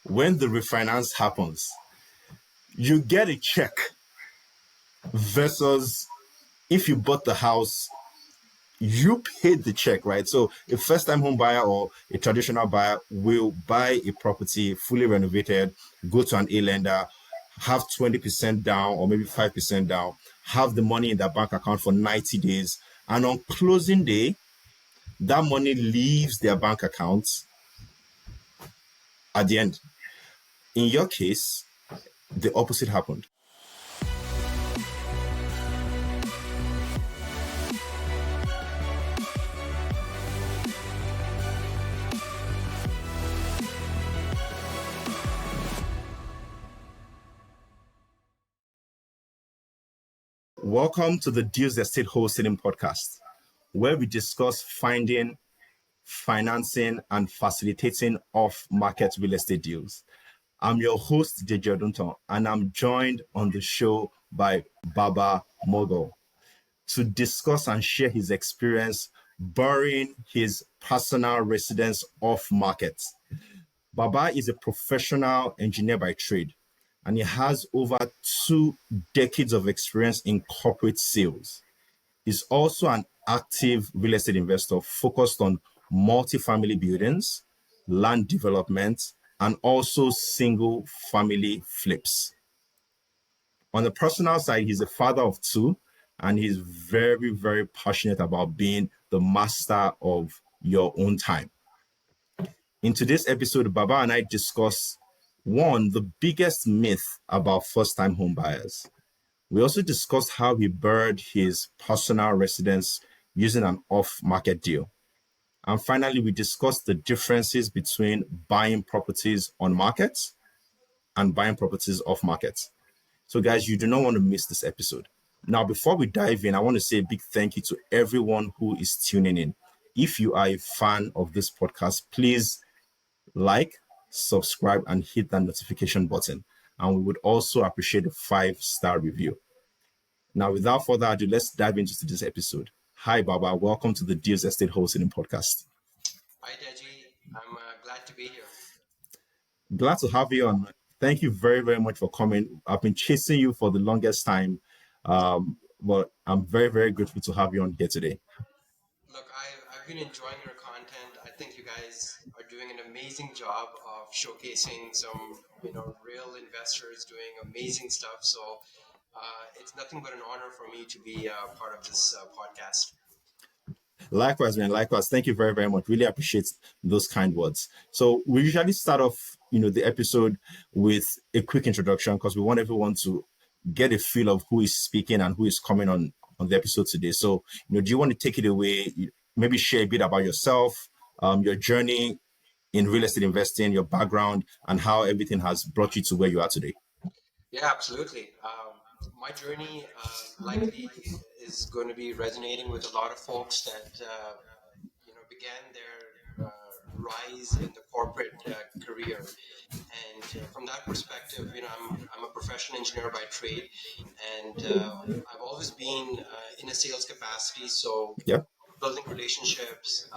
when the refinance happens, you get a check versus if you bought the house, you paid the check, right? So a first-time home buyer or a traditional buyer will buy a property fully renovated, go to an A-lender, have 20% down or maybe 5% down, have the money in their bank account for 90 days. And on closing day, that money leaves their bank accounts at the end. In your case, the opposite happened. Welcome to the Deals Estate Wholesaling Podcast, where we discuss finding, financing, and facilitating off-market real estate deals. I'm your host, Deji Odunton, and I'm joined on the show by Babar Moghal to discuss and share his experience BRRRRing his personal residence off-market. Babar is a professional engineer by trade, and he has over 2 decades of experience in corporate sales. He's also an active real estate investor focused on multifamily buildings, land development, and also single family flips. On the personal side, he's a father of 2, and he's very, very passionate about being the master of your own time. In today's episode, Babar and I discuss one, the biggest myth about first-time home buyers. We also discussed how he BRRRR'd his personal residence using an off-market deal. And finally, we discussed the differences between buying properties on market and buying properties off market. So guys, you do not want to miss this episode. Now, before we dive in, I want to say a big thank you to everyone who is tuning in. If you are a fan of this podcast, please like, subscribe, and hit that notification button. And we would also appreciate a 5-star review. Now, without further ado, let's dive into this episode. Hi, Baba. Welcome to the Deals Estate Wholesaling Podcast. Hi, Deji. I'm glad to be here. Glad to have you on. Thank you very, very much for coming. I've been chasing you for the longest time, but I'm very, very grateful to have you on here today. Look, I've been enjoying your content. I think you guys are doing an amazing job of showcasing some, real investors doing amazing stuff. So it's nothing but an honor for me to be part of this podcast. Likewise, man. Likewise. Thank you very, very much. Really appreciate those kind words. So we usually start off, the episode with a quick introduction because we want everyone to get a feel of who is speaking and who is coming on the episode today. So, do you want to take it away? Maybe share a bit about yourself, your journey in real estate investing, your background, and how everything has brought you to where you are today. Yeah, absolutely. My journey likely is going to be resonating with a lot of folks that began their rise in the corporate career, and from that perspective, I'm a professional engineer by trade, and I've always been in a sales capacity. So Yep. building relationships,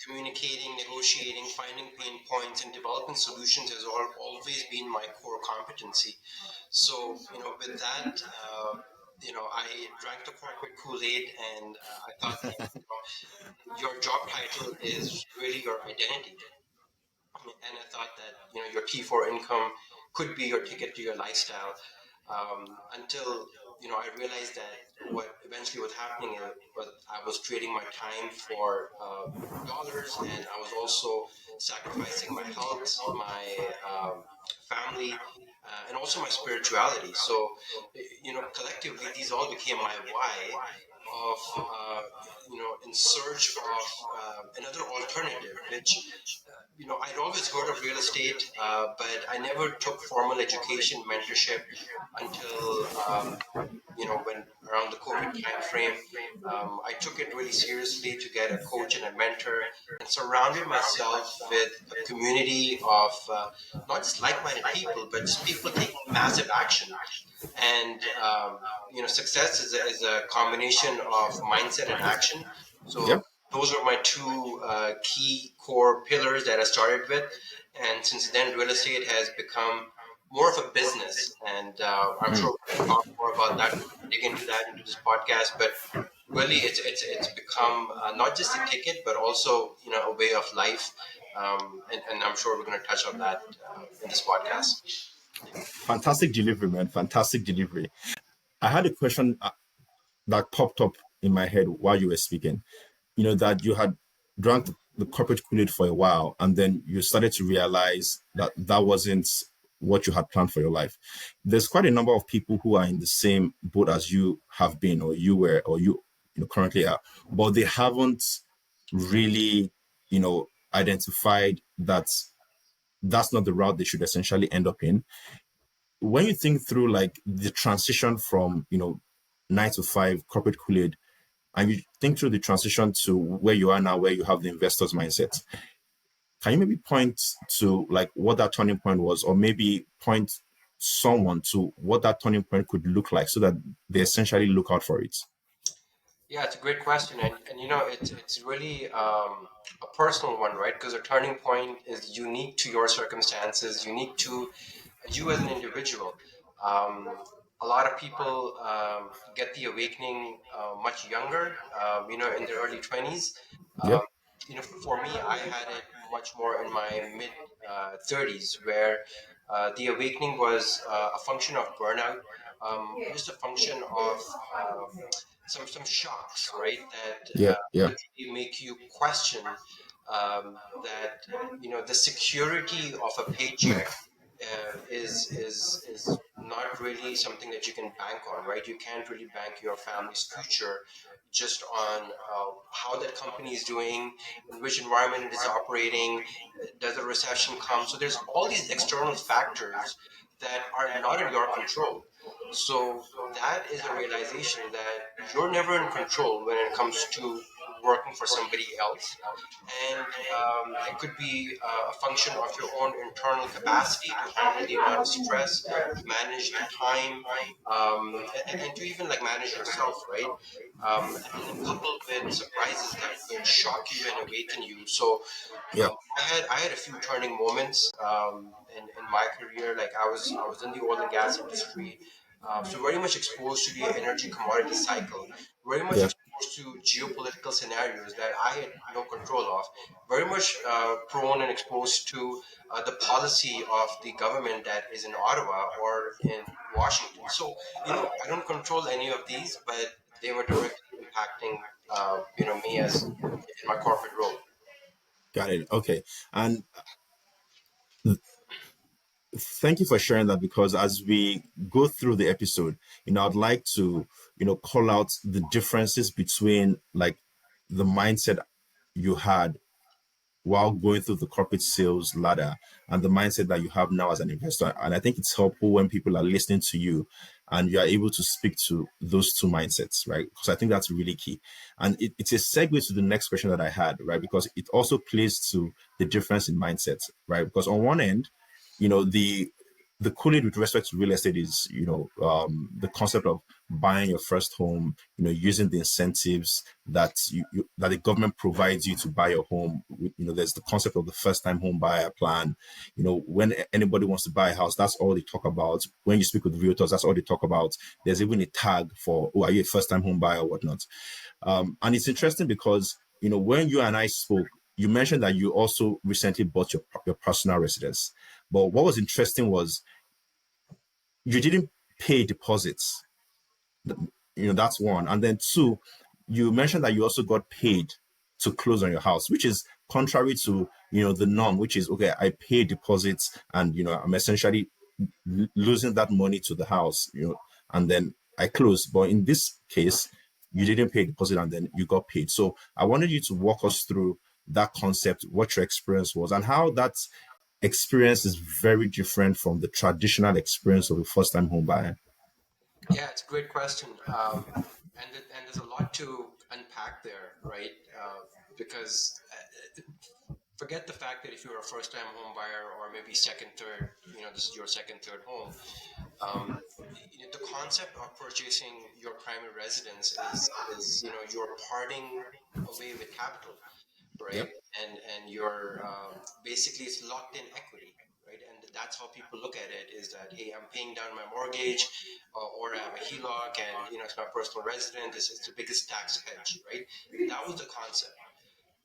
communicating, negotiating, finding pain points, and developing solutions has always been my core competency. So, with that, I drank the corporate Kool-Aid, and I thought that your job title is really your identity. And I thought that, your T4 income could be your ticket to your lifestyle, until, I realized that what eventually was happening was I was trading my time for dollars, and I was also sacrificing my health, my family, and also my spirituality. So, collectively, these all became my why of, in search of another alternative, which I'd always heard of real estate, but I never took formal education, mentorship until, when around the COVID time frame, I took it really seriously to get a coach and a mentor, and surrounded myself with a community of not just like-minded people, but just people taking massive action. And, success is a combination of mindset and action. So Yep. those are my 2 key core pillars that I started with. And since then, real estate has become more of a business. And I'm sure we're going to talk more about that, dig into that into this podcast. But really, it's become not just a ticket, but also a way of life. And I'm sure we're going to touch on that in this podcast. Fantastic delivery, man. Fantastic delivery. I had a question that popped up in my head while you were speaking. That you had drank the corporate Kool-Aid for a while, and then you started to realize that that wasn't what you had planned for your life. There's quite a number of people who are in the same boat as you have been, or you were, or you currently are, but they haven't really, identified that that's not the route they should essentially end up in. When you think through like the transition from 9 to 5 corporate Kool-Aid, and you think through the transition to where you are now, where you have the investor's mindset, can you maybe point to like what that turning point was, or maybe point someone to what that turning point could look like so that they essentially look out for it? Yeah, it's a great question, and it's really a personal one, right? Because a turning point is unique to your circumstances, unique to you as an individual. Um, a lot of people get the awakening much younger, in their early 20s. Yeah, Um, for me, I had it much more in my mid 30s, where the awakening was a function of burnout, just a function of some shocks, right? That yeah, yeah. literally make you question that the security of a paycheck is not really something that you can bank on, right? You can't really bank your family's future just on how that company is doing, in which environment it is operating, does a recession come? So there's all these external factors that are not in your control. So that is a realization that you're never in control when it comes to working for somebody else. And it could be a function of your own internal capacity to handle the amount of stress, to manage the time, and to even like manage yourself, right? And then coupled with surprises that will shock you and awaken you. So Yeah, I had a few turning moments in my career. Like I was in the oil and gas industry, so very much exposed to the energy commodity cycle, very much yeah. exposed to geopolitical scenarios that I had no control of, very much prone and exposed to the policy of the government that is in Ottawa or in Washington. So I don't control any of these, but they were directly impacting me as in my corporate role. Got it. Okay. And thank you for sharing that, because as we go through the episode, I'd like to, call out the differences between like the mindset you had while going through the corporate sales ladder and the mindset that you have now as an investor. And I think it's helpful when people are listening to you and you are able to speak to those two mindsets, right? Because I think that's really key. And it's a segue to the next question that I had, right? Because it also plays to the difference in mindsets, right? Because on one end, the Kool-Aid with respect to real estate is, the concept of buying your first home, using the incentives that that the government provides you to buy your home. There's the concept of the first-time home buyer plan. When anybody wants to buy a house, that's all they talk about. When you speak with realtors, that's all they talk about. There's even a tag for, oh, are you a first-time home buyer or whatnot? And it's interesting because, when you and I spoke, you mentioned that you also recently bought your personal residence. But what was interesting was you didn't pay deposits. That's one. And then two, you mentioned that you also got paid to close on your house, which is contrary to, the norm, which is, okay, I pay deposits and, I'm essentially losing that money to the house, and then I close. But in this case, you didn't pay deposit and then you got paid. So I wanted you to walk us through that concept, what your experience was, and how that experience is very different from the traditional experience of a first time home buyer. Yeah, it's a great question, and there's a lot to unpack there, right? Because forget the fact that if you're a first-time home buyer or maybe second, third, this is your second, third home. Um, the concept of purchasing your primary residence is you're parting away with capital, Yep. right? and you're basically it's locked in equity, right? And that's how people look at it, is that, hey, I'm paying down my mortgage, or I have a HELOC, and it's my personal residence. This is the biggest tax hedge, right? That was the concept.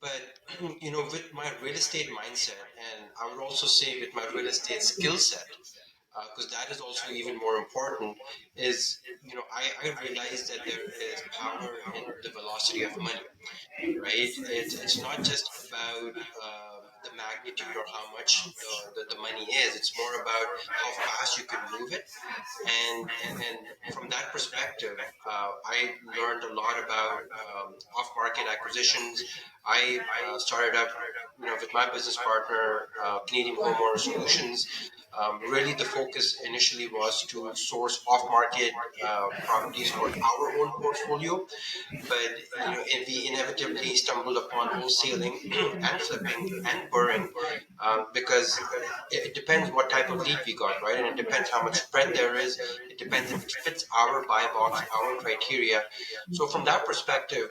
But with my real estate mindset, and I would also say with my real estate skill set, because that is also even more important, is I realized that there is power in the velocity of money, right? It's not just about the magnitude or how much the money is. It's more about how fast you can move it. And from that perspective, I learned a lot about off-market acquisitions. I started up, with my business partner, Canadian Homeowner Solutions. Really, the focus initially was to source off-market properties for our own portfolio, but and we inevitably stumbled upon wholesaling and flipping and burring, because it depends what type of lead we got, right? And it depends how much spread there is. It depends if it fits our buy box, our criteria. So from that perspective,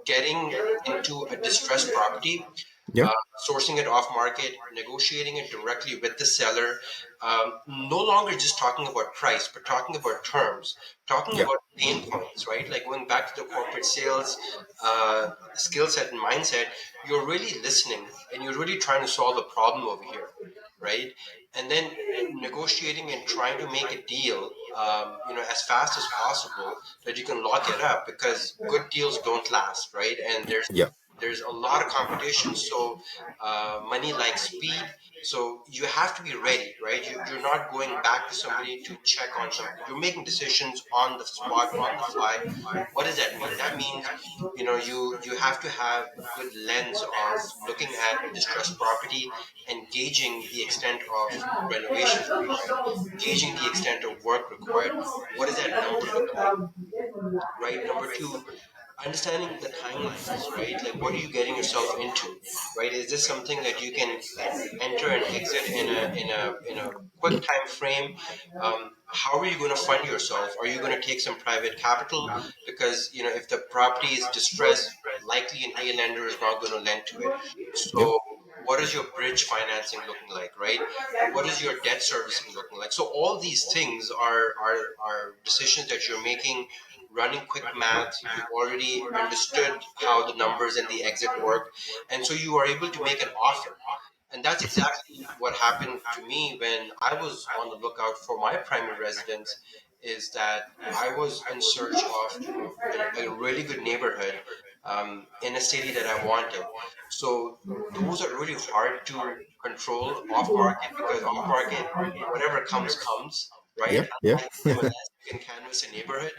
getting into a distressed property, Yeah. uh, sourcing it off market, negotiating it directly with the seller, no longer just talking about price, but talking about terms, talking Yeah. about pain points, right? Like going back to the corporate sales skill set and mindset, you're really listening and you're really trying to solve a problem over here, right? And then negotiating and trying to make a deal, as fast as possible, that you can lock it up, because good deals don't last, right? And Yeah. there's a lot of competition, so money likes speed. So you have to be ready, right? You're not going back to somebody to check on something. You're making decisions on the spot, on the fly. What does that mean? That means, you have to have a good lens of looking at a distressed property and gauging the extent of renovations required, gauging the extent of work required. What does that number look like, right? Number two, understanding the timelines, right? Like, what are you getting yourself into, right? Is this something that you can enter and exit in a quick time frame? How are you going to fund yourself? Are you going to take some private capital? Because if the property is distressed, likely an A lender is not going to lend to it. Yeah. So what is your bridge financing looking like, right? What is your debt servicing looking like? So all these things are decisions that you're making, running quick math. You've already understood how the numbers and the exit work, and so you are able to make an offer. And that's exactly what happened to me when I was on the lookout for my primary residence. Is that I was in search of a really good neighborhood, in a city that I wanted. So those are really hard to control off market, because off market, whatever comes comes, right? Yeah. Yeah. Unlike MLS, you can canvas a neighborhood.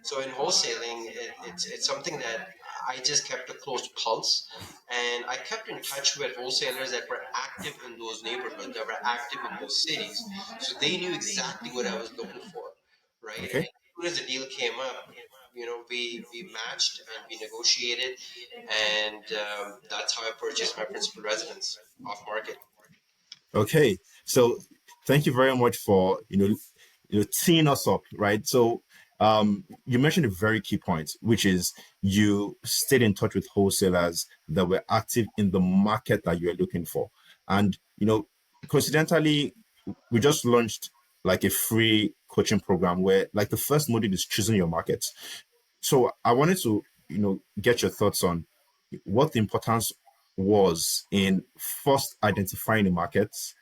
So in wholesaling, it's something that I just kept a close pulse, and I kept in touch with wholesalers that were active in those neighborhoods, that were active in those cities, so they knew exactly what I was looking for, right? And Okay. as soon as the deal came up, we matched and we negotiated, and that's how I purchased my principal residence off market. Okay. So thank you very much for teeing us up, right? So you mentioned a very key point, which is you stayed in touch with wholesalers that were active in the market that you were looking for. And coincidentally, we just launched like a free coaching program where like the first module is choosing your market. So I wanted to, get your thoughts on what the importance was in first identifying the markets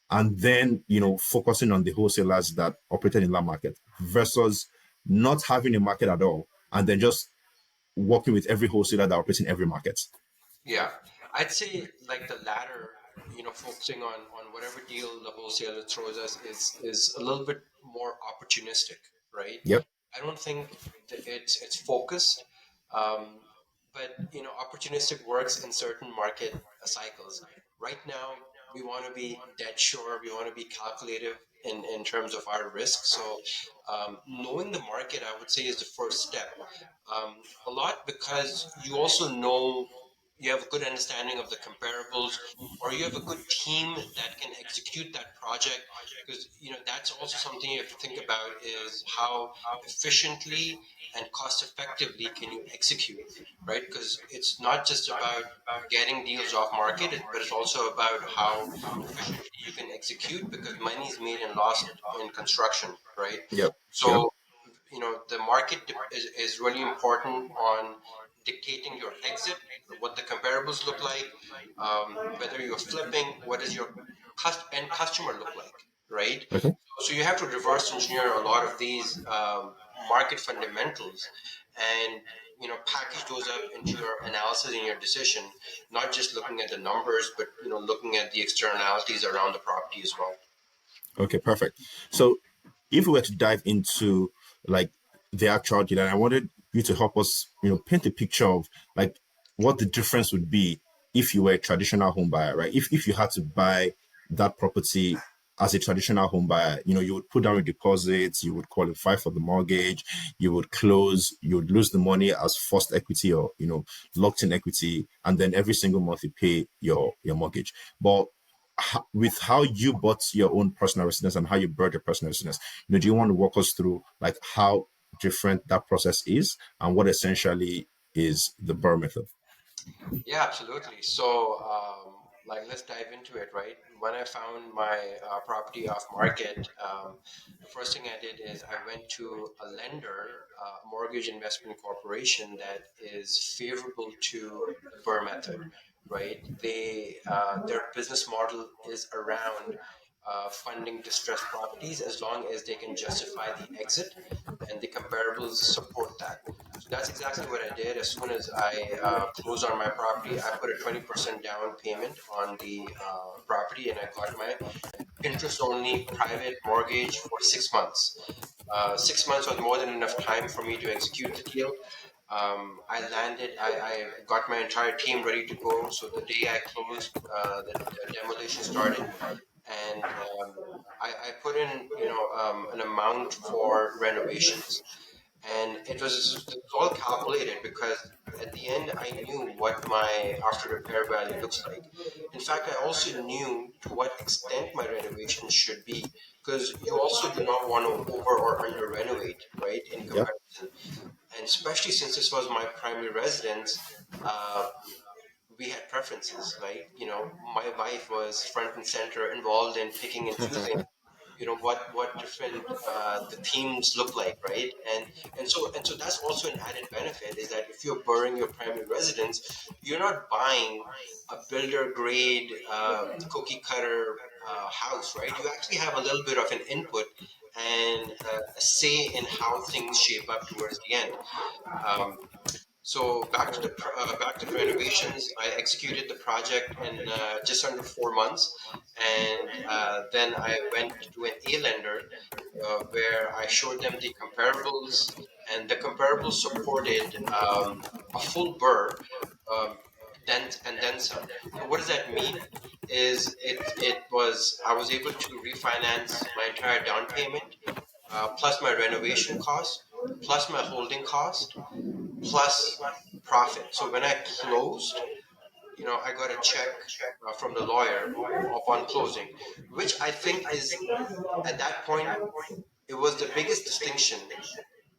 and then, focusing on the wholesalers that operated in that market versus not having a market at all and then just working with every wholesaler that operates in every market. Yeah, I'd say like the latter, focusing on whatever deal the wholesaler throws us is a little bit more opportunistic, right? Yep. I don't think that it's focused, um, but opportunistic works in certain market cycles. Right now, we want to be dead sure. We want to be calculative in terms of our risk. So, knowing the market, I would say, is the first step. A lot, because you also know, you have a good understanding of the comparables, or you have a good team that can execute that project, because that's also something you have to think about, is how efficiently and cost effectively can you execute, right? Because it's not just about getting deals off market, but it's also about how efficiently you can execute, because money is made and lost in construction, right? Yep. Yep. So the market is really important on dictating your exit, what the comparables look like, whether you're flipping, what does your end customer look like, right? Okay. So you have to reverse engineer a lot of these market fundamentals, and package those up into your analysis and your decision, not just looking at the numbers, but looking at the externalities around the property as well. Okay, perfect. So if we were to dive into like the actual deal, and I wanted you to help us, paint a picture of like what the difference would be if you were a traditional home buyer, right? If you had to buy that property as a traditional home buyer, you would put down your deposits, you would qualify for the mortgage, you would close, you would lose the money as first equity or, locked in equity, and then every single month you pay your mortgage. But with how you bought your own personal residence and how you bought your personal residence, do you want to walk us through like how different that process is and what essentially is the BRRRR method? Yeah, absolutely. So, let's dive into it, right? When I found my property off market, the first thing I did is I went to a lender, mortgage investment corporation that is favorable to the BRRRR method, right? Their business model is around funding distressed properties as long as they can justify the exit, and the comparables support that. So that's exactly what I did. As soon as I closed on my property, I put a 20% down payment on the property, and I got my interest only private mortgage for 6 months. 6 months was more than enough time for me to execute the deal. I got my entire team ready to go. So the day I closed, the demolition started, and I put in, an amount for renovations, and it was all calculated, because at the end I knew what my after repair value looks like. In fact, I also knew to what extent my renovation should be, because you also do not want to over or under renovate, right, in Yep. comparison. And especially since this was my primary residence, uh, we had preferences, right? My wife was front and center, involved in picking and choosing, what different the themes look like, right? And so that's also an added benefit, is that if you're BRRRRing your primary residence, you're not buying a builder grade cookie cutter house, right? You actually have a little bit of an input and a say in how things shape up towards the end. um, so back to the renovations. I executed the project in just under 4 months, and then I went to an A lender, where I showed them the comparables, and the comparables supported a full BRRRR, um, then some. So what does that mean? Is I was able to refinance my entire down payment, plus my renovation cost, plus my holding cost, plus profit. So when I closed, I got a check from the lawyer upon closing, which I think is, at that point, it was the biggest distinction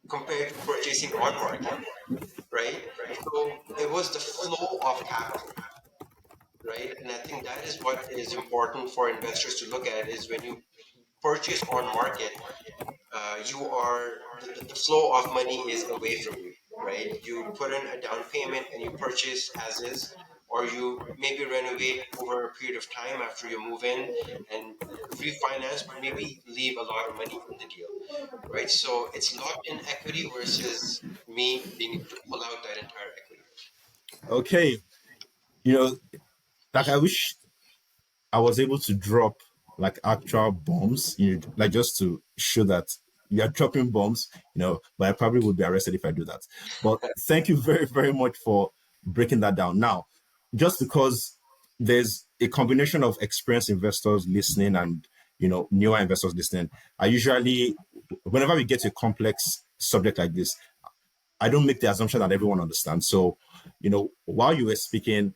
compared to purchasing on market, right? So it was the flow of capital, right? And I think that is what is important for investors to look at, is when you purchase on market, you are the flow of money is away from you, right? You put in a down payment and you purchase as is, or you maybe renovate over a period of time after you move in and refinance, but maybe leave a lot of money in the deal, right? So it's locked in equity versus me being able to pull out that entire equity. Okay. You know, like I wish I was able to drop like actual bombs, like just to show that you are dropping bombs, but I probably would be arrested if I do that. But thank you very, very much for breaking that down. Now, just because there's a combination of experienced investors listening and newer investors listening, I usually, whenever we get to a complex subject like this, I don't make the assumption that everyone understands. So, while you were speaking,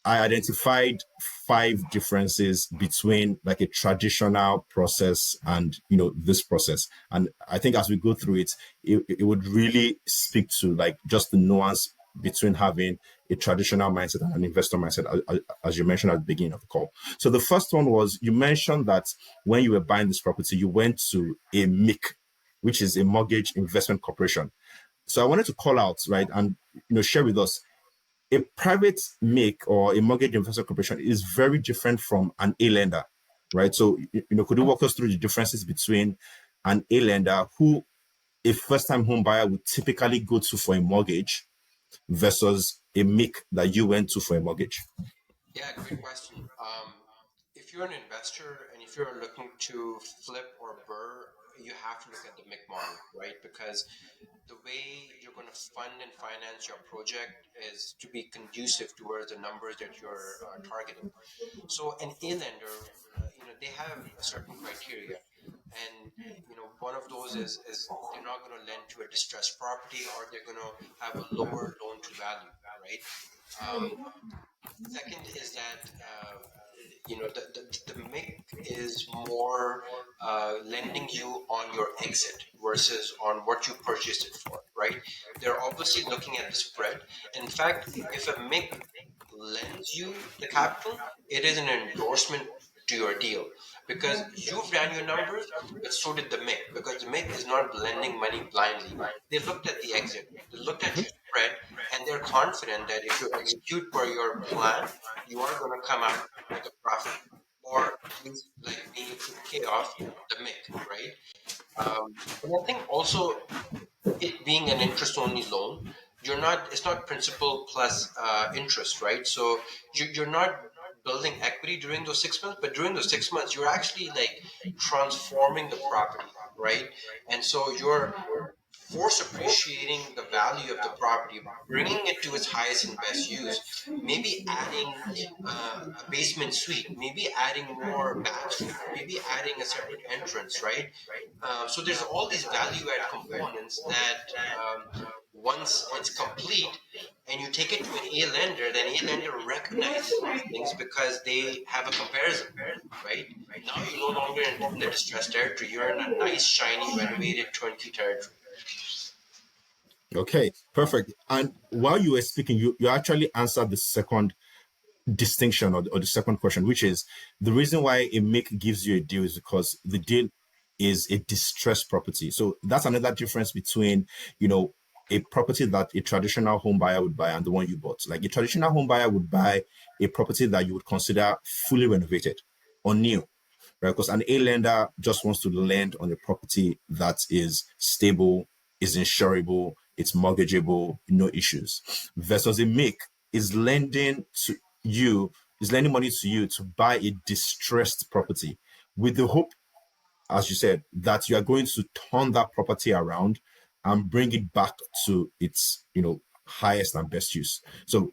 I identified five differences between like a traditional process and this process. And I think as we go through it, it would really speak to like just the nuance between having a traditional mindset and an investor mindset, as you mentioned at the beginning of the call. So the first one was you mentioned that when you were buying this property, you went to a MIC, which is a mortgage investment corporation. So I wanted to call out, right, and share with us a private MIC or a mortgage investment corporation is very different from an A lender, right? So, could you walk us through the differences between an A lender who a first time home buyer would typically go to for a mortgage versus a MIC that you went to for a mortgage? Yeah, great question. If you're an investor and if you're looking to flip or burr, you have to look at the MIC model, right? Because the way you're going to fund and finance your project is to be conducive towards the numbers that you're targeting. So an A lender, they have a certain criteria, and one of those is they're not going to lend to a distressed property, or they're going to have a lower loan to value, right? Um, Second is that the MIC is more lending you on your exit versus on what you purchased it for, right? They're obviously looking at the spread. In fact, if a MIC lends you the capital, it is an endorsement to your deal because you've ran your numbers, but so did the MIC because the MIC is not lending money blindly. They looked at the exit, they looked at your spread, and they're confident that if you execute per your plan, you are going to come out with a profit or at least like being able to pay off the MIC, right? And I think also it being an interest only loan, it's not principal plus interest, right? So you're not building equity during those 6 months, but during those 6 months you're actually like transforming the property, right? And so you're force appreciating the value of the property, bringing it to its highest and best use, maybe adding a basement suite, maybe adding more bathroom, maybe adding a separate entrance, right? So there's all these value add components that once it's complete and you take it to an A lender, then A lender recognizes these things because they have a comparison, right? Now you're no longer in the distressed territory. You're in a nice, shiny, renovated turnkey territory. Okay, perfect. And while you were speaking, you actually answered the second distinction or the second question, which is the reason why a MIC gives you a deal is because the deal is a distressed property. So that's another difference between, a property that a traditional home buyer would buy and the one you bought. Like a traditional home buyer would buy a property that you would consider fully renovated or new, right? Because an A lender just wants to lend on a property that is stable, is insurable, it's mortgageable, no issues. Versus a MIC is lending to you, is lending money to you to buy a distressed property with the hope, as you said, that you are going to turn that property around and bring it back to its, highest and best use. So,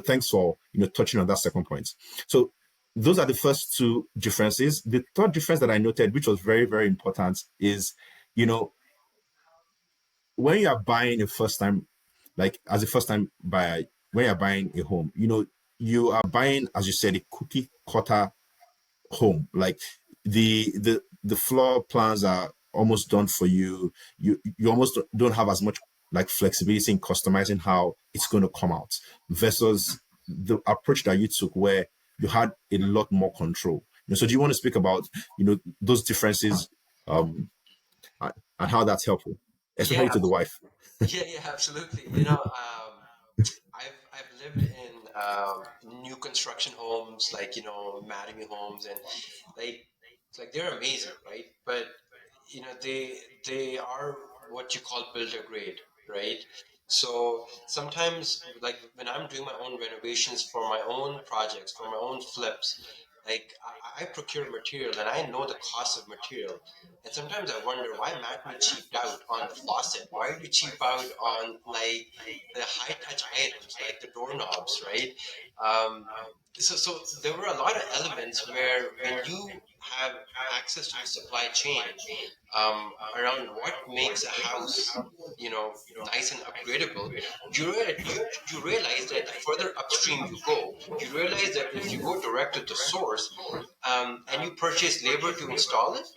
thanks for, touching on that second point. So those are the first two differences. The third difference that I noted, which was very, very important, is, you know, when you are buying a first time, like as a first time buyer, when you're buying a home, you are buying, as you said, a cookie cutter home. Like the floor plans are almost done for you. You almost don't have as much like flexibility in customizing how it's going to come out versus the approach that you took where you had a lot more control. So do you want to speak about those differences um and how that's helpful, Yeah, especially to the wife? yeah, absolutely. I've lived in new construction homes, like Mattamy homes, and like it's like they're amazing, right? But they are what you call builder grade, right? So sometimes, like when I'm doing my own renovations for my own projects, for my own flips, like I procure material and I know the cost of material. And sometimes I wonder why Matme cheaped out on the faucet. Why did you cheap out on like the high touch items like the doorknobs, right? So there were a lot of elements where when you have access to the supply chain around what makes a house, nice and upgradable, you realize that the further upstream you go, you realize that if you go direct to the source, and you purchase labor to install it,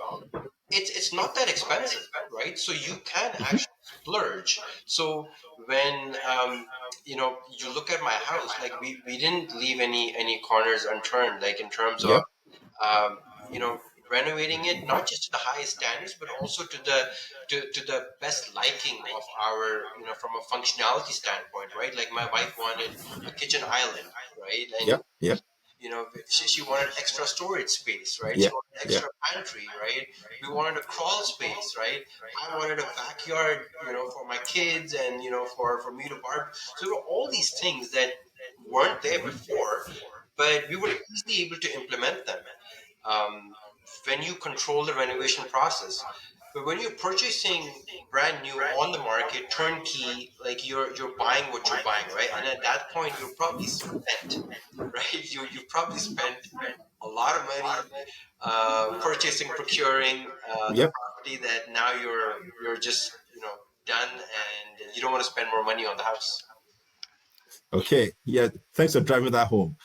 it's not that expensive, right? So you can Mhm. actually splurge. So when you look at my house, like we didn't leave any corners unturned, like in terms of Yep. um, you know renovating it not just to the highest standards, but also to the best liking of our, from a functionality standpoint, right? Like my wife wanted a kitchen island, right? And Yep. Yep. she wanted extra storage space, right? She Yep. wanted Yep. extra pantry, right? We wanted a crawl space, right? I wanted a backyard, for my kids, and for me to barb. So there were all these things that weren't there before, but we were easily able to implement them um, when you control the renovation process. But when you're purchasing brand new on the market, turnkey, like you're buying what you're buying, right? And at that point, you're probably spent, right? You've probably spent a lot of money purchasing, procuring the Yep. property, that now you're just done, and you don't want to spend more money on the house. Okay. Yeah. Thanks for driving that home.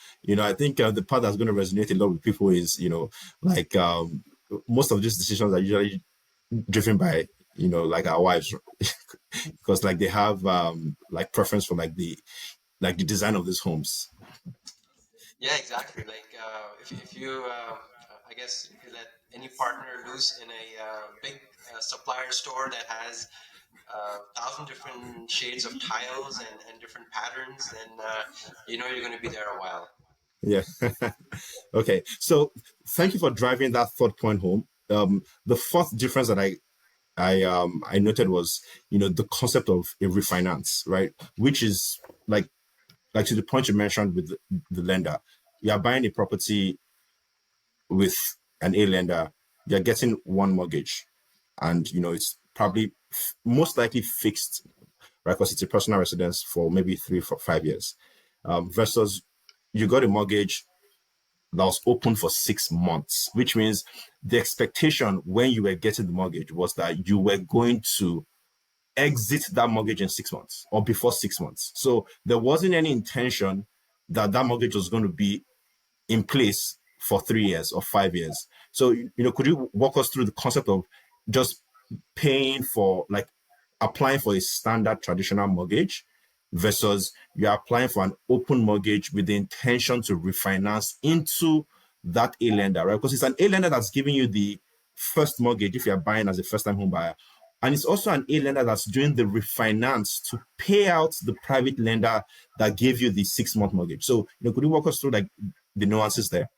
I think the part that's going to resonate a lot with people is, like most of these decisions are usually driven by, like our wives, because like they have like preference for like the design of these homes. Yeah, exactly. Like if you, I guess, if you let any partner loose in a big supplier store that has 1,000 different shades of tiles and different patterns, then you're going to be there a while. Yeah. Okay. So thank you for driving that third point home. The fourth difference that I noted was, the concept of a refinance, right? Which is like to the point you mentioned with the lender. You are buying a property with an A lender, you're getting one mortgage, and it's probably most likely fixed, right? Because it's a personal residence for maybe 3 for 5 years, versus you got a mortgage that was open for 6 months, which means the expectation when you were getting the mortgage was that you were going to exit that mortgage in 6 months or before 6 months. So there wasn't any intention that that mortgage was going to be in place for 3 years or 5 years. So, could you walk us through the concept of just paying for, like, applying for a standard traditional mortgage versus you're applying for an open mortgage with the intention to refinance into that A lender, right? Because it's an A lender that's giving you the first mortgage if you're buying as a first time home buyer. And it's also an A lender that's doing the refinance to pay out the private lender that gave you the 6 month mortgage. So, could you walk us through like the nuances there?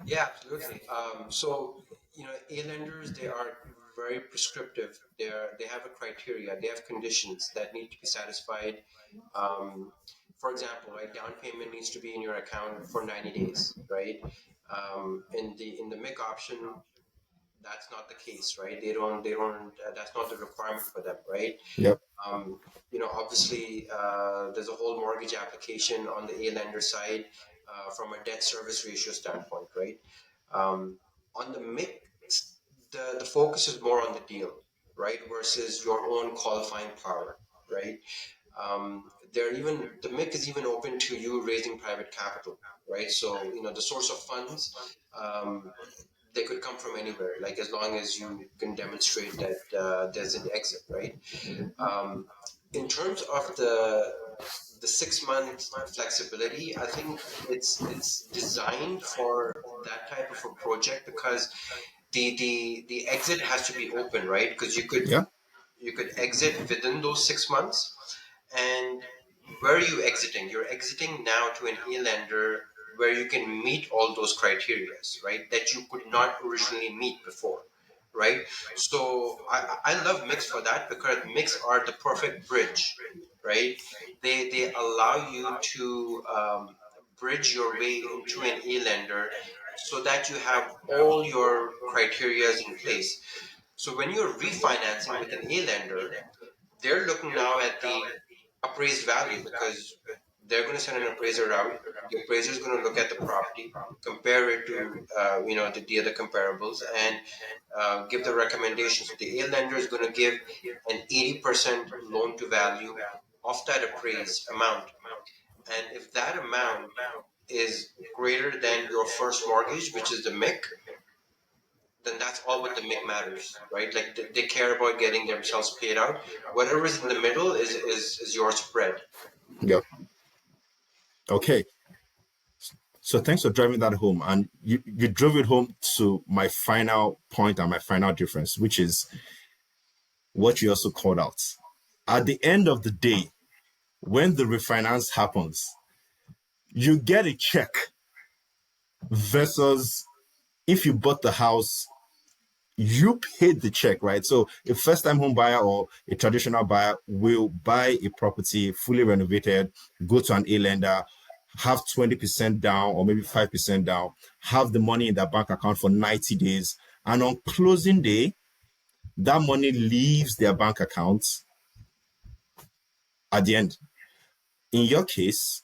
Yeah, absolutely. So, A lenders, they are very prescriptive. They have a criteria. They have conditions that need to be satisfied. Um, for example, right, down payment needs to be in your account for 90 days, right? In the MIC option, that's not the case, right? They don't. That's not the requirement for them, right? Yep. Obviously, there's a whole mortgage application on the A lender side from a debt service ratio standpoint, right? Um, on the mix, the focus is more on the deal, right, versus your own qualifying power, right? They're even the MIC is even open to you raising private capital, right? So the source of funds. They could come from anywhere, like as long as you can demonstrate that there's an exit, right? Um, in terms of the 6 month flexibility, I think it's designed for that type of a project because the exit has to be open, right? Because Yeah. you could exit within those 6 months, and where are you exiting? You're exiting now to an A lender where you can meet all those criterias, right? That you could not originally meet before, right? So I love mix for that because mix are the perfect bridge, right? They allow you to bridge your way into an A lender so that you have all your criterias in place. So when you're refinancing with an A lender, they're looking now at the appraised value because they're going to send an appraiser out. The appraiser is going to look at the property, compare it to the other comparables, and give the recommendations. So the A lender is going to give an 80% loan to value of that appraised amount, and if that amount is greater than your first mortgage, which is the MIC, then that's all what the MIC matters, right? Like they care about getting themselves paid out. Whatever is in the middle is your spread. Yep. Okay. So thanks for driving that home. And you drove it home to my final point and my final difference, which is what you also called out. At the end of the day, when the refinance happens, you get a check versus if you bought the house, you paid the check, right? So a first-time home buyer or a traditional buyer will buy a property fully renovated, go to an A lender, have 20% down or maybe 5% down, have the money in their bank account for 90 days. And on closing day, that money leaves their bank accounts at the end. In your case,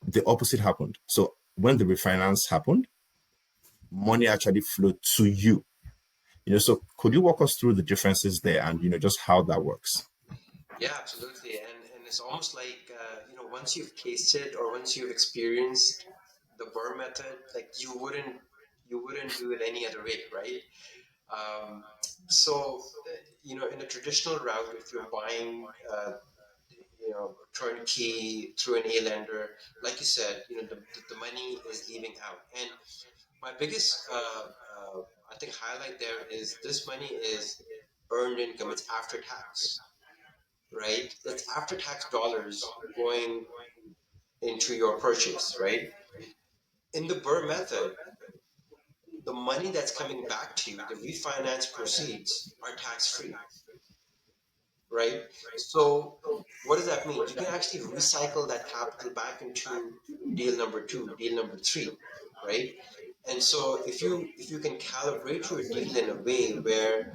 the opposite happened. So when the refinance happened, money actually flowed to you. So could you walk us through the differences there and, just how that works? Yeah, absolutely. And it's almost like once you've tasted or once you've experienced the BRRRR method, like you wouldn't do it any other way, right? Um, so in a traditional route, if you're buying turnkey through an A lender, like you said, the money is leaving out. And my biggest I think highlight there is this money is earned income. It's after tax, right? It's after tax dollars going into your purchase, right? In the BRRRR method, the money that's coming back to you, the refinance proceeds, are tax free, right? So what does that mean? You can actually recycle that capital back into deal number two, deal number three, right? And so if you can calibrate your deal in a way where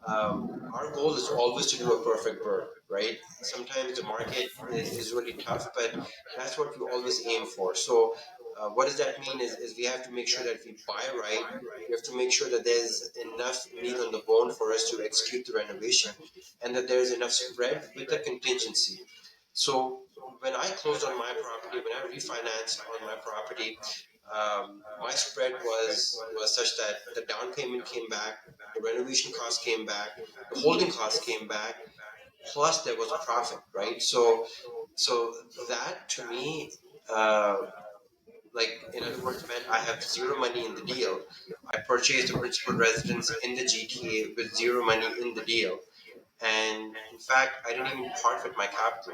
our goal is always to do a perfect BRRRR, right? Sometimes the market is really tough, but that's what we always aim for. So what does that mean is we have to make sure that if we buy right, we have to make sure that there's enough meat on the bone for us to execute the renovation and that there's enough spread with the contingency. So when I closed on my property, when I refinanced on my property, my spread was such that the down payment came back, the renovation cost came back, the holding cost came back, plus there was a profit, right? So that to me, like in other words, meant I have zero money in the deal. I purchased a principal residence in the GTA with zero money in the deal. And in fact, I didn't even part with my capital.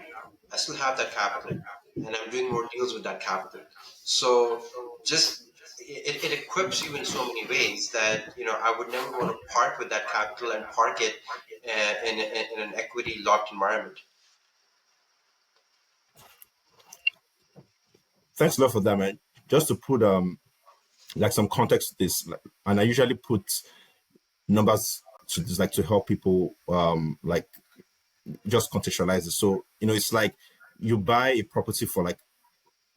I still have that capital, and I'm doing more deals with that capital. So just it equips you in so many ways that I would never want to part with that capital and park it in an equity locked environment. Thanks a lot for that, man. Just to put like some context to this, and I usually put numbers to this like to help people like just contextualize it. So it's like you buy a property for like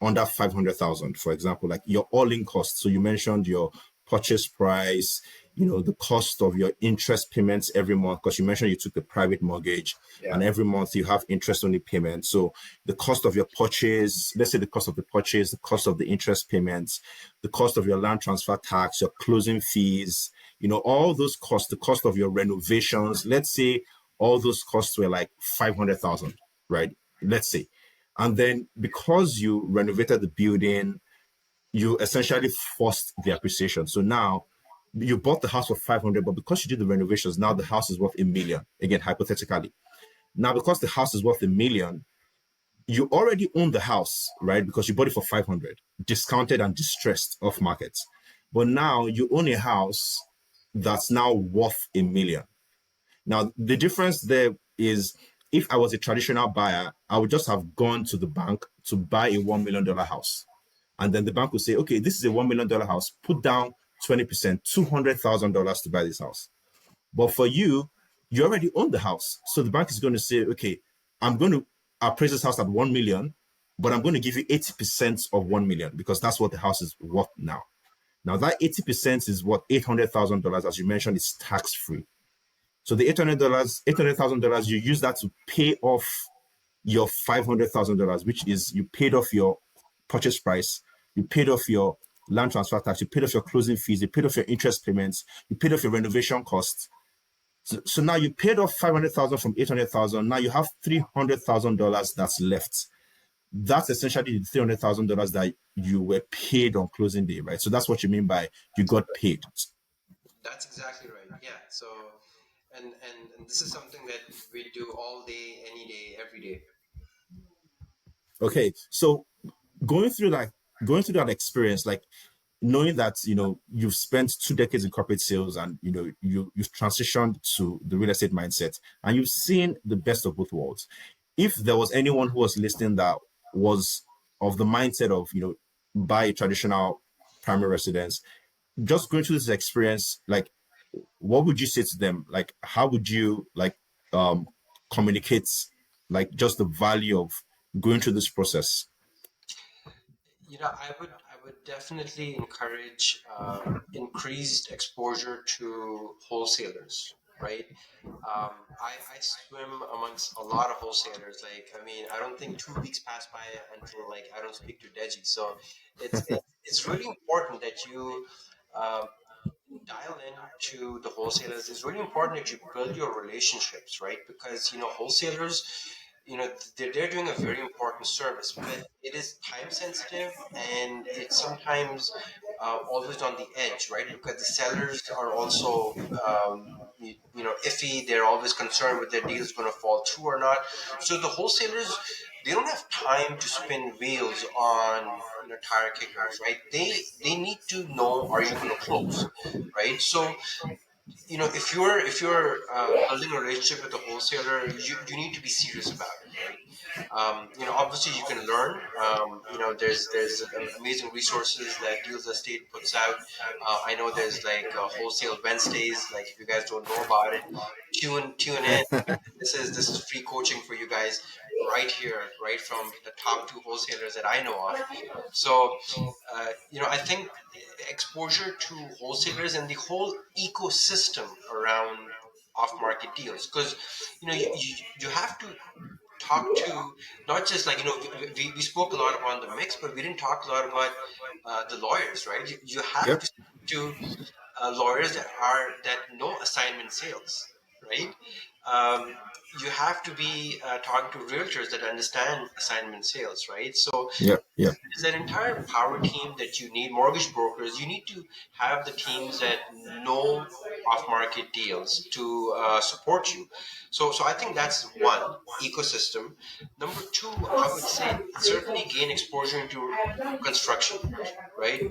under 500,000, for example, like your all-in cost. So you mentioned your purchase price, the cost of your interest payments every month, because you mentioned you took the private mortgage, and every month you have interest only payments. So the cost of your purchase, let's say the cost of the purchase, the cost of the interest payments, the cost of your land transfer tax, your closing fees, all those costs, the cost of your renovations, let's say all those costs were like 500,000, right? Let's say. And then because you renovated the building, you essentially forced the appreciation. So now you bought the house for 500, but because you did the renovations, now the house is worth a million. Again, hypothetically. Now, because the house is worth a million, you already own the house, right? Because you bought it for 500, discounted and distressed off market. But now you own a house that's now worth a million. Now, the difference there is if I was a traditional buyer, I would just have gone to the bank to buy a $1 million house. And then the bank would say, okay, this is a $1 million house, put down 20%, $200,000 to buy this house. But for you, you already own the house. So the bank is going to say, okay, I'm going to appraise this house at 1 million. but I'm going to give you 80% of 1 million because that's what the house is worth now. Now that 80% is what $800,000, as you mentioned, is tax free. So the $800,000, you use that to pay off your $500,000, which is you paid off your purchase price, you paid off your land transfer tax, you paid off your closing fees, you paid off your interest payments, you paid off your renovation costs. So now you paid off 500,000 from 800,000. Now you have $300,000 that's left. That's essentially the $300,000 that you were paid on closing day, right? So that's what you mean by you got paid. That's exactly right. Yeah. So, and this is something that we do all day, any day, every day. Okay, so going through that, going through that experience, like knowing that you've spent 2 decades in corporate sales and you've transitioned to the real estate mindset and you've seen the best of both worlds. If there was anyone who was listening that was of the mindset of buy a traditional primary residence, just going through this experience, like what would you say to them? Like how would you um communicate like just the value of going through this process? I would definitely encourage increased exposure to wholesalers, right? I swim amongst a lot of wholesalers. Like, I mean, I don't think 2 weeks pass by until like I don't speak to Deji. So it's really important that you um, dial into the wholesalers. It's really important that you build your relationships, right? Because wholesalers, they're doing a very important service, but it is time sensitive and it's sometimes always on the edge, right? Because the sellers are also iffy. They're always concerned with their deal is going to fall through or not. So the wholesalers, they don't have time to spin wheels on tire kickers, right? They need to know, are you going to close, right? So if you're building a relationship with a wholesaler, you need to be serious about it, right? Obviously you can learn. There's amazing resources that Deals Estate puts out. I know there's like wholesale Wednesdays. Like if you guys don't know about it, tune in. This is free coaching for you guys right here, right from the top two wholesalers that I know of. So, I think exposure to wholesalers and the whole ecosystem around off-market deals, because you have to talk to not just like we spoke a lot about the mix, but we didn't talk a lot about the lawyers, right? You have Yep. to speak to lawyers that know assignment sales, right? Um, you have to be talking to realtors that understand assignment sales, right? So Yep. Yep. there's an entire power team that you need. Mortgage brokers, you need to have the teams that know off-market deals to support you. So I think that's one ecosystem. Number two, I would say certainly gain exposure into construction, right?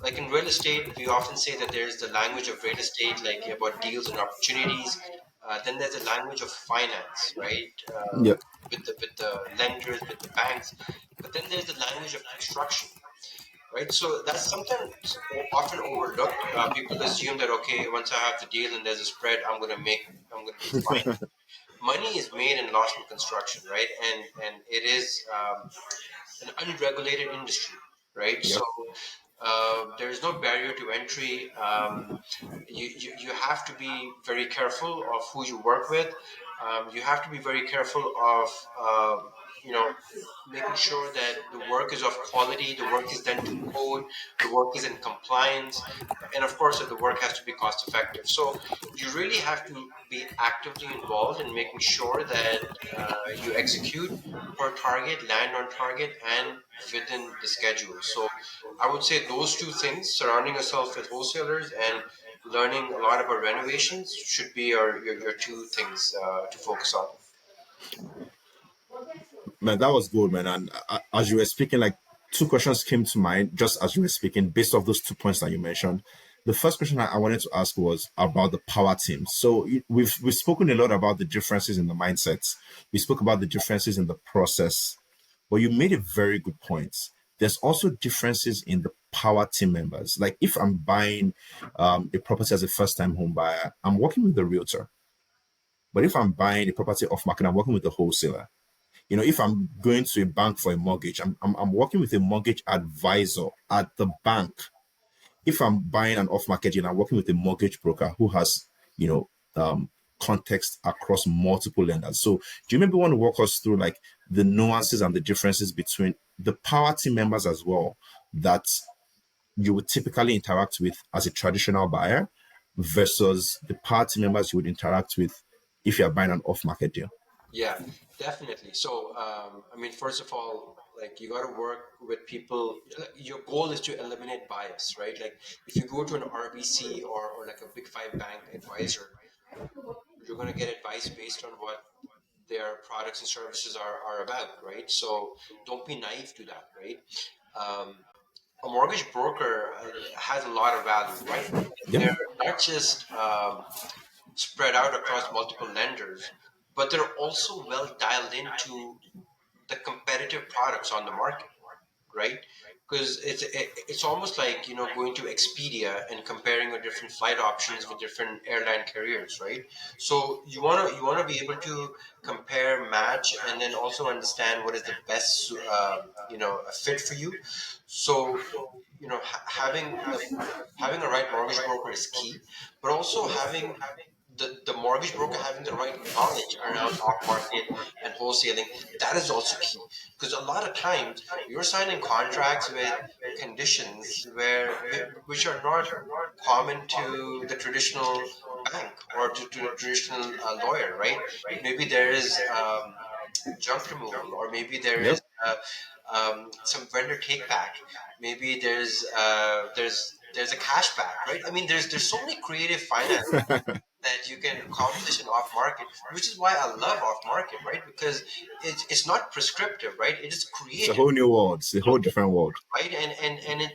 Like in real estate, we often say that there's the language of real estate, like about deals and opportunities. Then there's a language of finance, right? Yep. With the lenders, with the banks. But then there's the language of construction, right? So that's sometimes often overlooked. People assume that okay, once I have the deal and there's a spread, I'm gonna be fine. Money is made and lost in construction, right? And it is an unregulated industry, right? So Yep. there is no barrier to entry. You have to be very careful of who you work with. You have to be very careful of you know making sure that the work is of quality, the work is done to code, the work is in compliance, and of course that the work has to be cost effective. So you really have to be actively involved in making sure that you execute per target, land on target, and within the schedule. So I would say those two things, surrounding yourself with wholesalers and learning a lot about renovations, should be your two things to focus on. Man, that was good, man. And as you were speaking, like two questions came to mind just as you were speaking, based off those 2 points that you mentioned. The first question I wanted to ask was about the power team. So we've spoken a lot about the differences in the mindsets. We spoke about the differences in the process, but you made a very good point. There's also differences in the power team members. Like if I'm buying a property as a first-time home buyer, I'm working with the realtor. But if I'm buying a property off market, I'm working with the wholesaler. If I'm going to a bank for a mortgage, I'm working with a mortgage advisor at the bank. If I'm buying an off market deal, I'm working with a mortgage broker who has, you know, context across multiple lenders. So do you maybe want to walk us through like the nuances and the differences between the power team members as well that you would typically interact with as a traditional buyer versus the power team members you would interact with if you're buying an off market deal? Yeah, definitely. So, I mean, first of all, like you got to work with people. Your goal is to eliminate bias, right? Like if you go to an RBC or like a big five bank advisor, you're going to get advice based on what their products and services are about, right? So don't be naive to that, right? Um, a mortgage broker has a lot of value, right? Yep. They're not just spread out across multiple lenders, but they're also well dialed into the competitive products on the market, right? Because it's almost like going to Expedia and comparing the different flight options with different airline carriers, right? So you wanna be able to compare, match, and then also understand what is the best a fit for you. So having a right mortgage broker is key, but also having the mortgage broker having the right knowledge around off market and wholesaling, that is also key. Because a lot of times you're signing contracts with conditions which are not common to the traditional bank or to the traditional lawyer, right? Maybe there is junk removal, or maybe there is Yep. some vendor take back. Maybe there's a cashback, right? I mean, there's so many creative finance that you can accomplish in off market, which is why I love off market, right? Because it's not prescriptive, right? It is It's a creative, whole new world. It's a whole different world. right?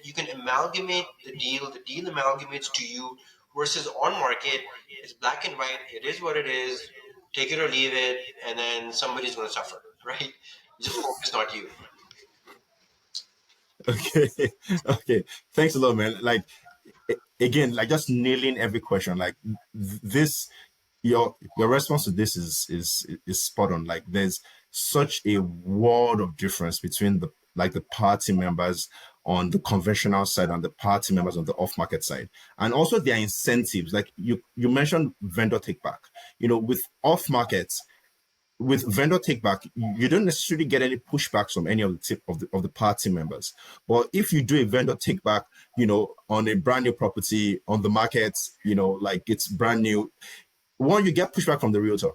You can amalgamate the deal amalgamates to you, versus on market, it's black and white. It is what it is. Take it or leave it, and then somebody's going to suffer, right? Just hope it's not you. Okay. Okay. Thanks a lot, man. Like again, like just nailing every question. Like this, your response to this is spot on. Like there's such a world of difference between the party members on the conventional side and the party members on the off market side, and also their incentives. Like you mentioned vendor take back. With off markets, with vendor take back, you don't necessarily get any pushbacks from any of the of the party members. But if you do a vendor take back, on a brand new property on the market, like it's brand new, one, you get pushback from the realtor,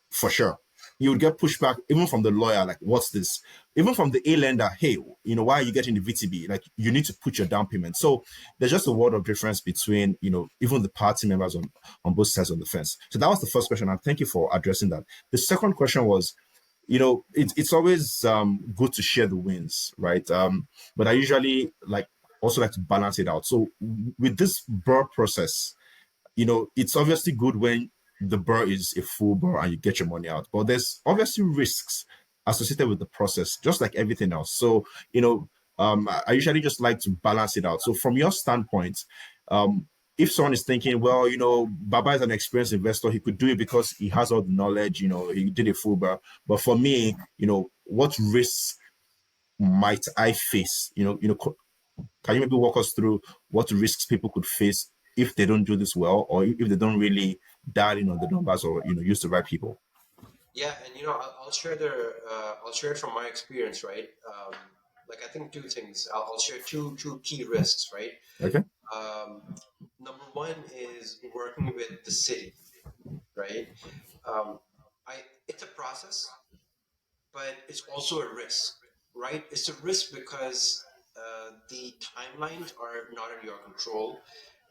for sure. You would get pushback even from the lawyer, like, what's this? Even from the A lender, hey, why are you getting the VTB? Like, you need to put your down payment. So there's just a world of difference between, even the party members on both sides of the fence. So that was the first question. And thank you for addressing that. The second question was, it's always good to share the wins, right? But I usually also like to balance it out. So with this BRRRR process, it's obviously good when the BRRRR is a full BRRRR and you get your money out, but there's obviously risks associated with the process, just like everything else. So, I usually just like to balance it out. So, from your standpoint, if someone is thinking, well, Baba is an experienced investor, he could do it because he has all the knowledge, he did a full BRRRR. But for me, what risks might I face? Can you maybe walk us through what risks people could face if they don't do this well, or if they don't really dial in on the numbers, or use the right people? Yeah, and I'll share it from my experience, right? Like I think two things. I'll share two key risks, right? Okay. Um, Number one is working with the city, right? Um, I It's a process, but it's also a risk, right? It's a risk because the timelines are not in your control.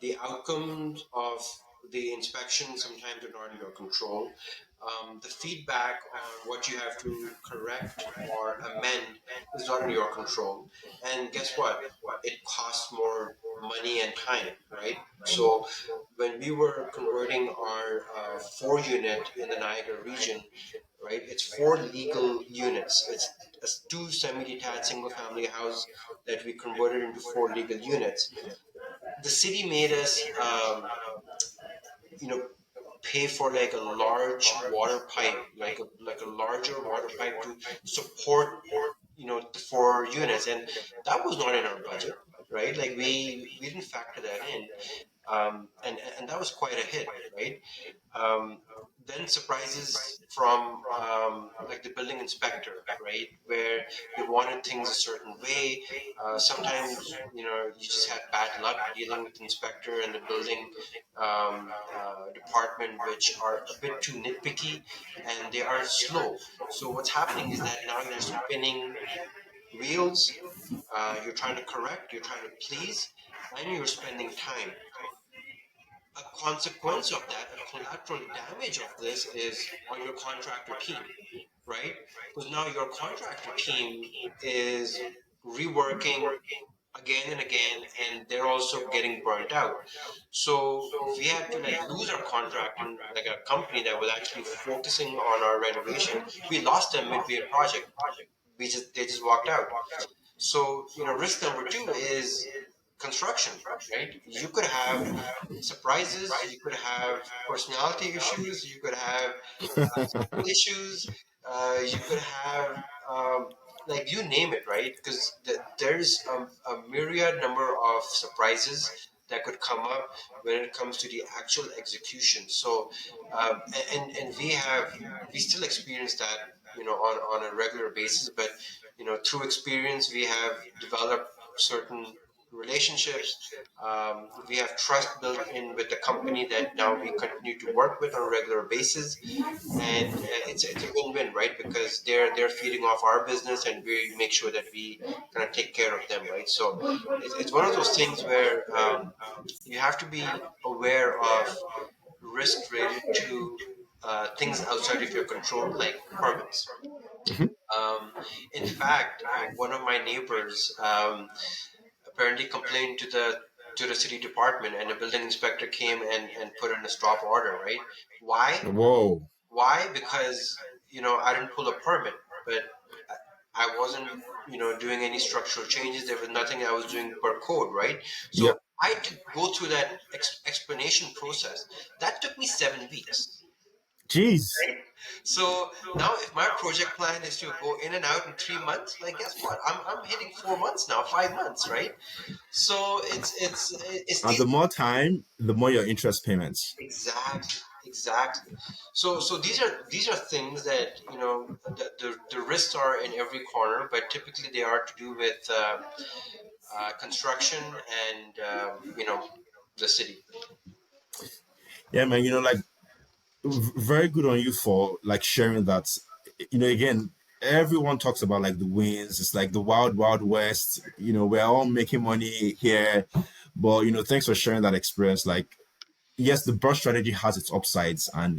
The outcomes of the inspection sometimes are not in your control. The feedback on what you have to correct or amend is not in your control. And guess what? It costs more money and time, right? So when we were converting our four unit in the Niagara region, right? It's four legal units. It's two semi-detached single-family house that we converted into four legal units. The city made us, you know, pay for like a large water pipe, like a larger water pipe to support, the four units, and that was not in our budget, right? Like we didn't factor that in, and that was quite a hit, right? Um, then surprises from like the building inspector, right, where they wanted things a certain way. Sometimes you just had bad luck dealing with the inspector and the building department, which are a bit too nitpicky and they are slow. So what's happening is that now you're spinning wheels. You're trying to correct, you're trying to please, and you're spending time. A consequence of that, a collateral damage of this is on your contractor team, right? Because now your contractor team is reworking again and again, and they're also getting burnt out. So we had to like lose our contract, and like a company that was actually focusing on our renovation, we lost them midway project. They just walked out. So, risk number two is construction, right? You could have surprises, you could have personality issues, you could have skill issues, you could have, like, you name it, right? Because there's a myriad number of surprises that could come up when it comes to the actual execution. So, and we still experience that, on a regular basis, but through experience, we have developed certain relationships. We have trust built in with the company that now we continue to work with on a regular basis, and it's a win-win, right? Because they're feeding off our business, and we make sure that we kind of take care of them, right? So it's one of those things where you have to be aware of risk related to things outside of your control, like permits. Um, in fact, one of my neighbors apparently complained to the city department, and the building inspector came and put in a stop order. Right? Why? Whoa. Why? Because I didn't pull a permit, but I I wasn't doing any structural changes. There was nothing I was doing per code. Right? Yeah. So I had to go through that explanation process. That took me 7 weeks. Jeez. Right? So now, if my project plan is to go in and out in 3 months, like guess what? I'm hitting 4 months now, 5 months, right? So it's And these the more time, the more your interest payments. exactly. So these are things that the risks are in every corner, but typically they are to do with construction and the city. Yeah, man. Like very good on you for like sharing that. Again, everyone talks about like the wins. It's like the wild, wild west. We're all making money here, but thanks for sharing that experience. Like, yes, the brush strategy has its upsides, and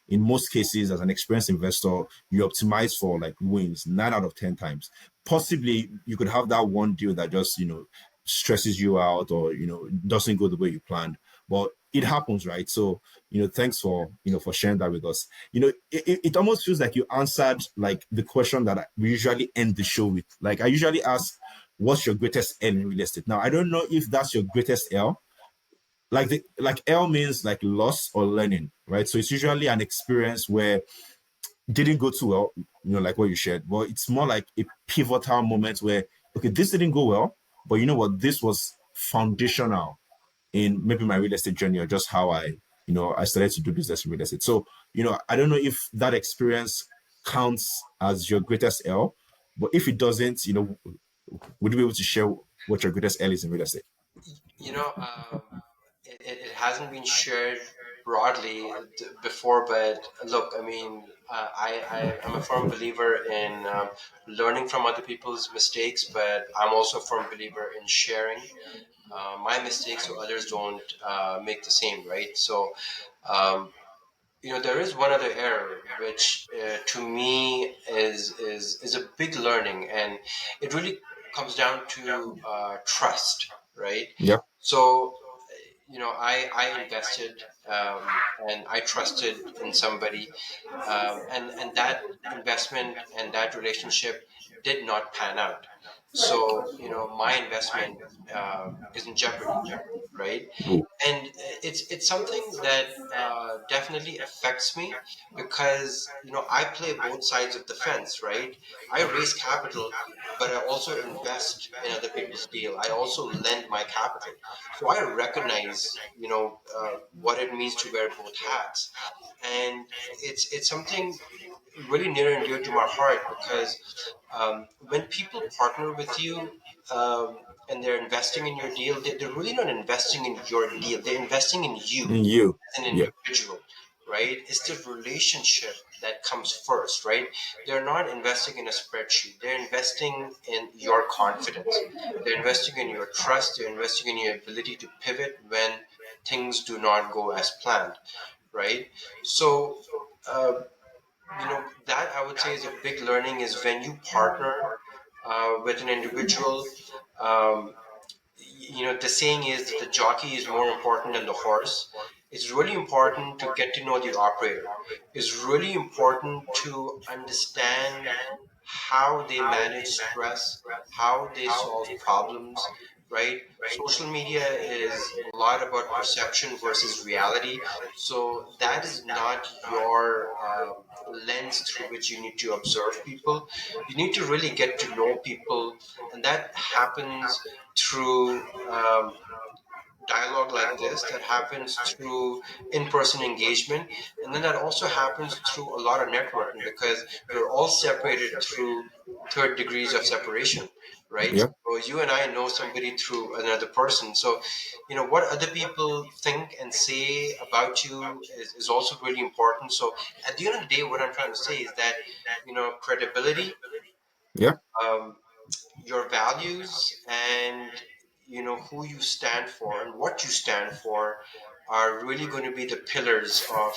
in most cases, as an experienced investor, you optimize for like wins 9 out of 10 times. Possibly, you could have that one deal that just stresses you out, or doesn't go the way you planned. But it happens, right? So thanks for for sharing that with us. It almost feels like you answered like the question that we usually end the show with. Like, I usually ask, "What's your greatest L in real estate?" Now, I don't know if that's your greatest L, like L means like loss or learning, right? So it's usually an experience where didn't go too well, like what you shared, but it's more like a pivotal moment where, okay, this didn't go well, but you know what, this was foundational in maybe my real estate journey, or just how I started to do business in real estate. So I don't know if that experience counts as your greatest L, but if it doesn't, would you be able to share what your greatest L is in real estate? You know, it hasn't been shared broadly before, but look, I mean, I'm a firm believer in learning from other people's mistakes, but I'm also a firm believer in sharing my mistakes so others don't make the same, right? So, um, there is one other error which to me is a big learning, and it really comes down to trust, right? Yeah. So I invested, and I trusted in somebody, and that investment and that relationship did not pan out. So my investment is in jeopardy, right? Oh. And it's something that definitely affects me because I play both sides of the fence, right? I raise capital, but I also invest in other people's deal. I also lend my capital, so I recognize what it means to wear both hats, and it's something really near and dear to my heart because when people partner with you and they're investing in your deal, they're really not investing in your deal. They're investing in you And you, as an yeah, individual, right? It's the relationship that comes first, right? They're not investing in a spreadsheet. They're investing in your confidence. They're investing in your trust. They're investing in your ability to pivot when things do not go as planned, right? So, uh, that I would say is a big learning is when you partner with an individual. Um, the saying is that the jockey is more important than the horse. It's really important to get to know the operator. It's really important to understand how they manage stress, how they solve problems, right? Social media is a lot about perception versus reality. So that is not your lens through which you need to observe people. You need to really get to know people, and that happens through dialogue like this, that happens through in-person engagement, and then that also happens through a lot of networking because we're all separated through third degrees of separation, right? yeah, So you and I know somebody through another person. So what other people think and say about you is also really important. So at the end of the day, what I'm trying to say is that credibility, yeah. um, your values, and who you stand for and what you stand for are really going to be the pillars of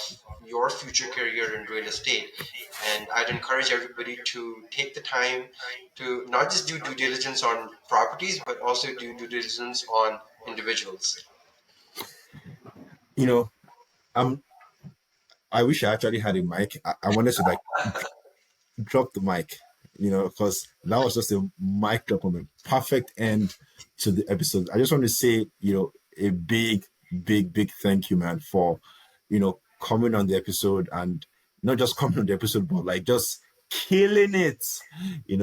your future career in real estate. And I'd encourage everybody to take the time to not just do due diligence on properties but also do due diligence on individuals. You know, I'm. I wish I actually had a mic. I wanted to like drop the mic, because that was just a mic drop moment. Perfect end to the episode. I just want to say, a big, big, big thank you, man, for, coming on the episode and not just coming on the episode, but like just killing it,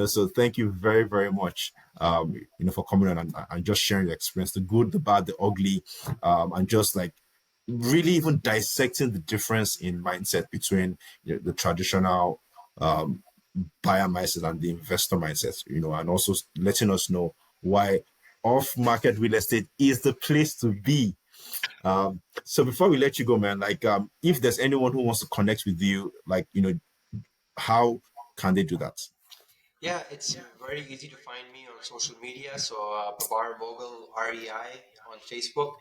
So thank you very, very much, for coming on and just sharing your experience, the good, the bad, the ugly, and just like really even dissecting the difference in mindset between the traditional buyer mindset and the investor mindset, and also letting us know why off-market real estate is the place to be. So before we let you go, man, like if there's anyone who wants to connect with you, like, how can they do that? Yeah, it's very easy to find me on social media. So Babar Moghal REI on Facebook,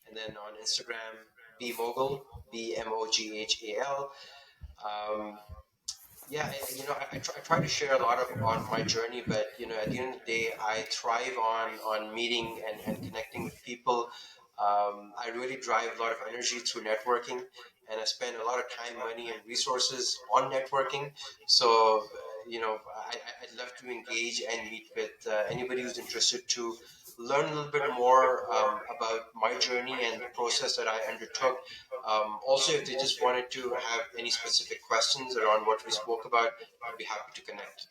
and then on Instagram B Moghal BMOGHAL. Um, yeah, I try to share a lot of on my journey, but at the end of the day, I thrive on meeting and connecting with people. I really drive a lot of energy through networking, and I spend a lot of time, money, and resources on networking. So, I'd love to engage and meet with anybody who's interested to learn a little bit more about my journey and the process that I undertook. Also, if they just wanted to have any specific questions around what we spoke about, I'd be happy to connect.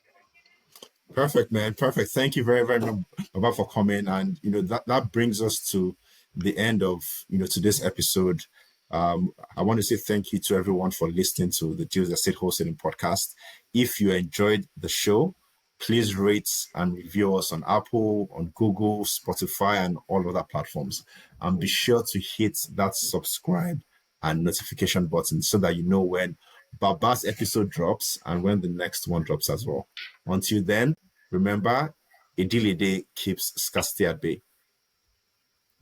Perfect, man. Perfect. Thank you very, very much Baba, for coming. And that brings us to the end of today's episode. I want to say thank you to everyone for listening to the Deals Estate Wholesaling podcast. If you enjoyed the show, please rate and review us on Apple, on Google, Spotify, and all other platforms. And be sure to hit that subscribe and notification button so that you know when Baba's episode drops and when the next one drops as well. Until then, remember, a deal a day keeps scarcity at bay.